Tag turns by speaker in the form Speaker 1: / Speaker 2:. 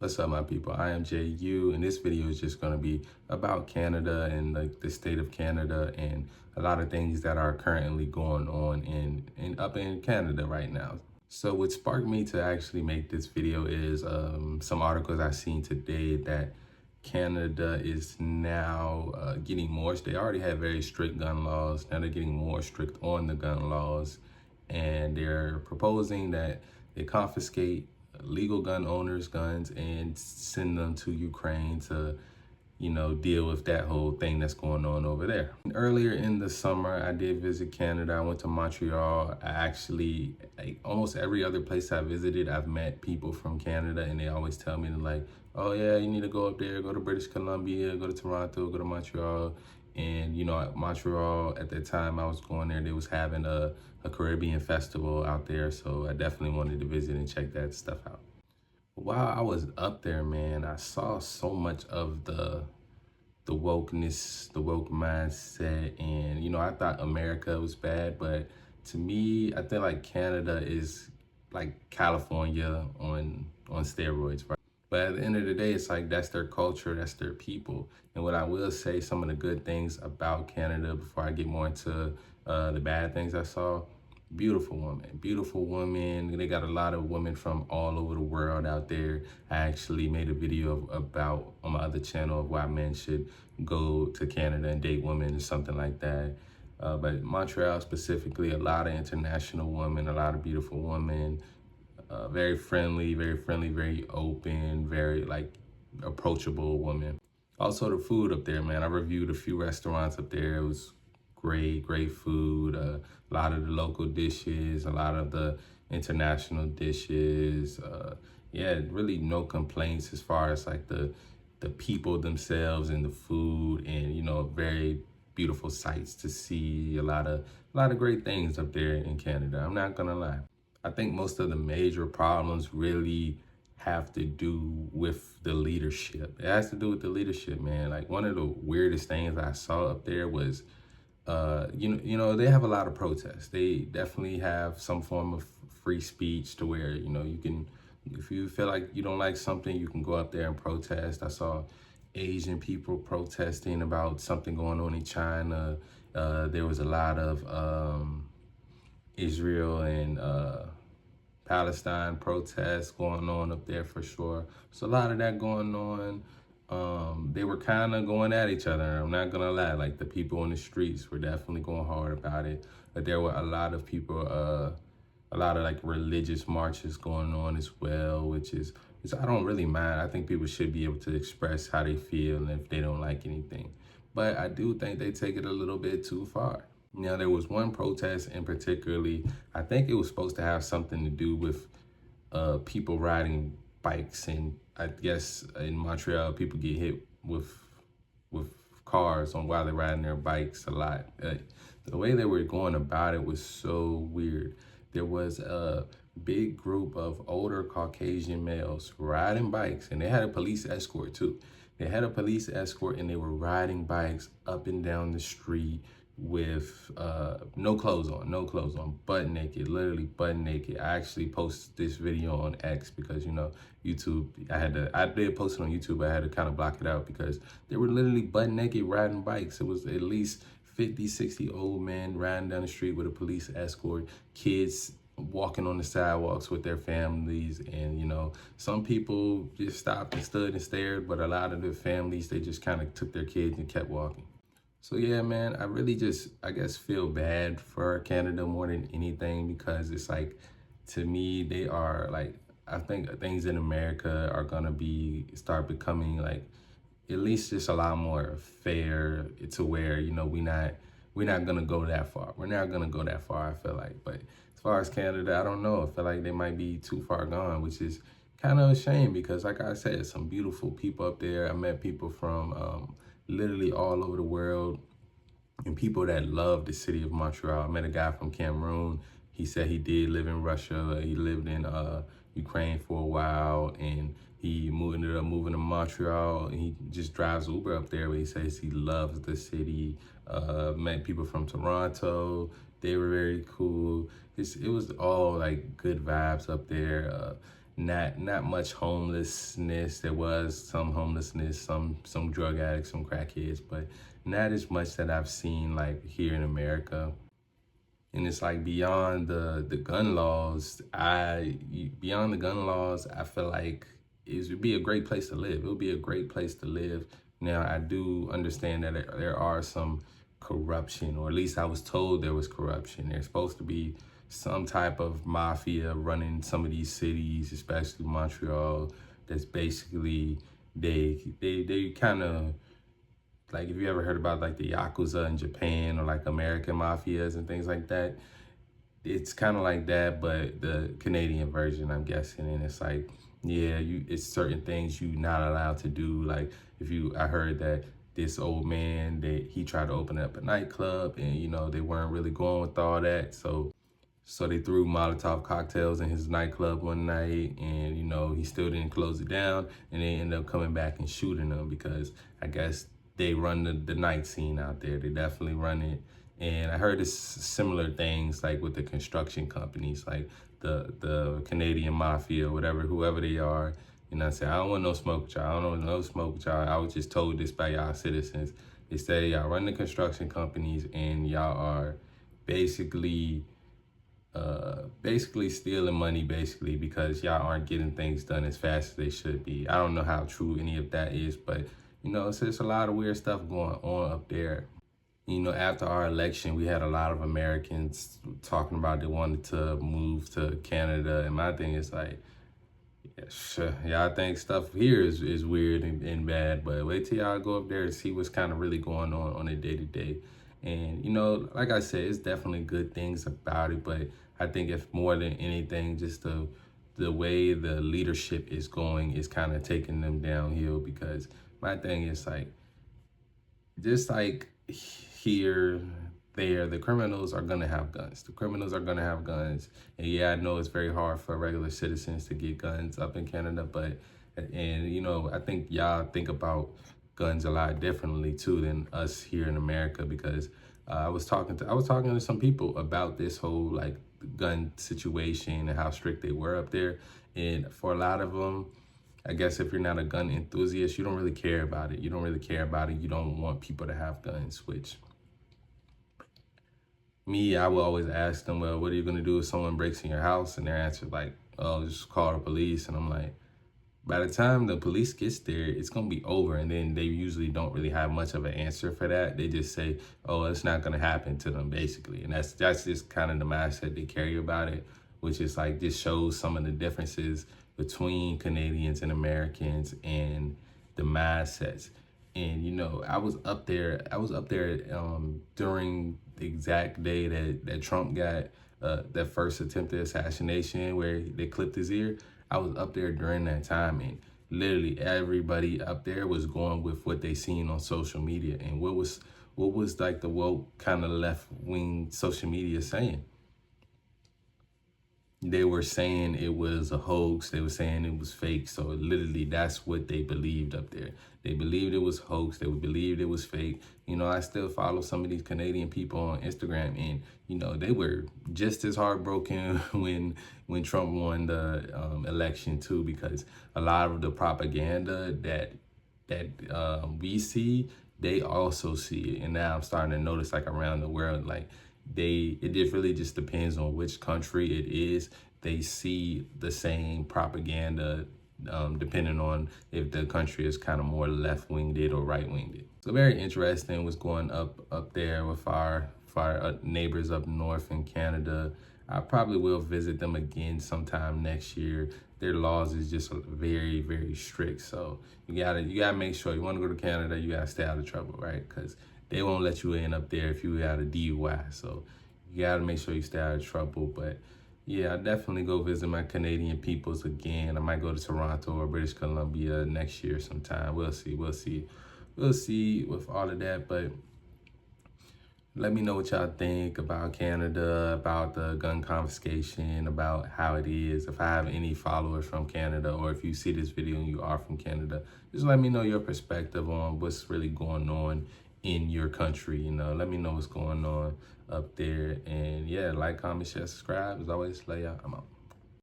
Speaker 1: What's up, my people? I am JU, and this video is just going to be about Canada and like the state of Canada and a lot of things that are currently going on in up in Canada right now. So what sparked me to actually make this video is some articles I seen today that Canada is now getting more. They already had very strict gun laws. Now they're getting more strict on the gun laws, and they're proposing that they confiscate legal gun owners' guns and send them to Ukraine to, deal with that whole thing that's going on over there. Earlier in the summer, I did visit Canada. I went to Montreal. I actually, like, almost every other place I visited, I've met people from Canada, and they always tell me, like, oh yeah, you need to go up there, go to British Columbia, go to Toronto, go to Montreal. And, at Montreal, at that time I was going there, they was having a Caribbean festival out there. So I definitely wanted to visit and check that stuff out. While I was up there, man, I saw so much of the wokeness, the woke mindset. And, I thought America was bad, but to me, I think like Canada is like California on steroids, right? But at the end of the day, it's like that's their culture, that's their people. And what I will say, some of the good things about Canada before I get more into the bad things I saw, beautiful woman, beautiful women. They got a lot of women from all over the world out there. I actually made a video about on my other channel of why men should go to Canada and date women or something like that. But Montreal specifically, a lot of international women, a lot of beautiful women. Very friendly, very open, very like approachable woman. Also the food up there, man. I reviewed a few restaurants up there. It was great food. A lot of the local dishes, a lot of the international dishes. Yeah, really no complaints as far as like the people themselves and the food, and very beautiful sights to see. A lot of great things up there in Canada. I'm not gonna lie. I think most of the major problems really have to do with the leadership. It has to do with the leadership, man. Like one of the weirdest things I saw up there was, they have a lot of protests. They definitely have some form of free speech to where, you can, if you feel like you don't like something, you can go up there and protest. I saw Asian people protesting about something going on in China. There was a lot of Israel and Palestine protests going on up there for sure. So a lot of that going on. They were kind of going at each other. I'm not gonna lie, like the people on the streets were definitely going hard about it. But there were a lot of people, a lot of like religious marches going on as well, which I don't really mind. I think people should be able to express how they feel and if they don't like anything. But I do think they take it a little bit too far. Now, there was one protest in particularly, I think it was supposed to have something to do with people riding bikes. And I guess in Montreal, people get hit with cars on while they're riding their bikes a lot. The way they were going about it was so weird. There was a big group of older Caucasian males riding bikes, and they had a police escort too. They had a police escort, and they were riding bikes up and down the street with no clothes on, butt naked, literally butt naked. I actually posted this video on X because YouTube, I did post it on YouTube, but I had to kind of block it out because they were literally butt naked riding bikes. It was at least 50, 60 old men riding down the street with a police escort, kids walking on the sidewalks with their families. And some people just stopped and stood and stared, but a lot of the families, they just kind of took their kids and kept walking. So yeah, man, I really just, I guess, feel bad for Canada more than anything, because it's like, to me, they are like, I think things in America are gonna start becoming like, at least just a lot more fair to where, we're not gonna go that far. We're not gonna go that far, I feel like. But as far as Canada, I don't know. I feel like they might be too far gone, which is kind of a shame because, like I said, some beautiful people up there. I met people from literally all over the world and people that love the city of Montreal. I met a guy from Cameroon. He said he did live in Russia. He lived in Ukraine for a while, and he ended up moving to Montreal, and he just drives Uber up there, but he says he loves the city. Met people from Toronto. They were very cool. It was all like good vibes up there. not much homelessness. There was some homelessness, some drug addicts, some crackheads, but not as much that I've seen like here in America. And it's like beyond the gun laws, beyond the gun laws, I feel like it would be a great place to live. It would be a great place to live. Now, I do understand that there are some corruption, or at least I was told there was corruption. There's supposed to be some type of mafia running some of these cities, especially Montreal, that's basically they kind of, like, if you ever heard about like the Yakuza in Japan or like American mafias and things like that, it's kind of like that, but the Canadian version, I'm guessing. And it's like, yeah, it's certain things you're not allowed to do. Like I heard that this old man, that he tried to open up a nightclub, and they weren't really going with all that. So they threw Molotov cocktails in his nightclub one night, and he still didn't close it down, and they ended up coming back and shooting him because I guess they run the night scene out there. They definitely run it. And I heard it's similar things like with the construction companies, like the Canadian mafia, whatever, whoever they are. I say, I don't want no smoke with y'all. I don't want no smoke with y'all. I was just told this by y'all citizens. They say y'all run the construction companies, and y'all are basically stealing money, because y'all aren't getting things done as fast as they should be. I don't know how true any of that is, but it's just a lot of weird stuff going on up there. After our election, we had a lot of Americans talking about they wanted to move to Canada, and my thing is like, yeah, sure, y'all think stuff here is weird and bad, but wait till y'all go up there and see what's kind of really going on a day-to-day. And like I said, it's definitely good things about it, but I think if more than anything, just the way the leadership is going is kind of taking them downhill. Because my thing is like, just like here, there, the criminals are gonna have guns. The criminals are gonna have guns. And yeah, I know it's very hard for regular citizens to get guns up in Canada, but I think y'all think about guns a lot differently too than us here in America, because I was talking to some people about this whole like gun situation and how strict they were up there. And for a lot of them, I guess if you're not a gun enthusiast, you don't really care about it. You don't really care about it. You don't want people to have guns, which me, I will always ask them, well, what are you going to do if someone breaks in your house? And their answer is like, oh, just call the police. And I'm like, by the time the police gets there, it's going to be over. And then they usually don't really have much of an answer for that. They just say, oh, it's not going to happen to them, basically. And that's just kind of the mindset they carry about it, which is like, just shows some of the differences between Canadians and Americans and the mindsets. And I was up there during the exact day that Trump got that first attempted assassination where they clipped his ear. I was up there during that time, and literally everybody up there was going with what they seen on social media. And what was like the woke kind of left-wing social media saying? They were saying it was a hoax. They were saying it was fake. So literally that's what they believed up there. They believed it was hoax. They believed it was fake. I still follow some of these Canadian people on Instagram, and they were just as heartbroken when Trump won the election too, because a lot of the propaganda that we see, they also see it. And now I'm starting to notice, like, around the world, like, it just really just depends on which country it is. They see the same propaganda depending on if the country is kind of more left-winged or right-winged. So very interesting what's going up there with our neighbors up north in Canada. I probably will visit them again sometime next year. Their laws is just very, very strict. So you gotta make sure, you want to go to Canada, you gotta stay out of trouble, right? Because they won't let you in up there if you got a DUI. So you gotta make sure you stay out of trouble. But yeah, I'll definitely go visit my Canadian peoples again. I might go to Toronto or British Columbia next year sometime. We'll see with all of that. But let me know what y'all think about Canada, about the gun confiscation, about how it is. If I have any followers from Canada, or if you see this video and you are from Canada, just let me know your perspective on what's really going on in your country. Let me know what's going on up there. And yeah, like, comment, share, subscribe. As always, lay out. I'm out.